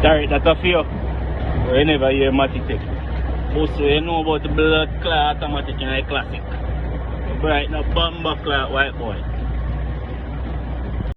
Sorry, that's a few. We never hear Matty take. Also, you know about the blood clot automatic and a classic. Bright, no bomber clot white boy.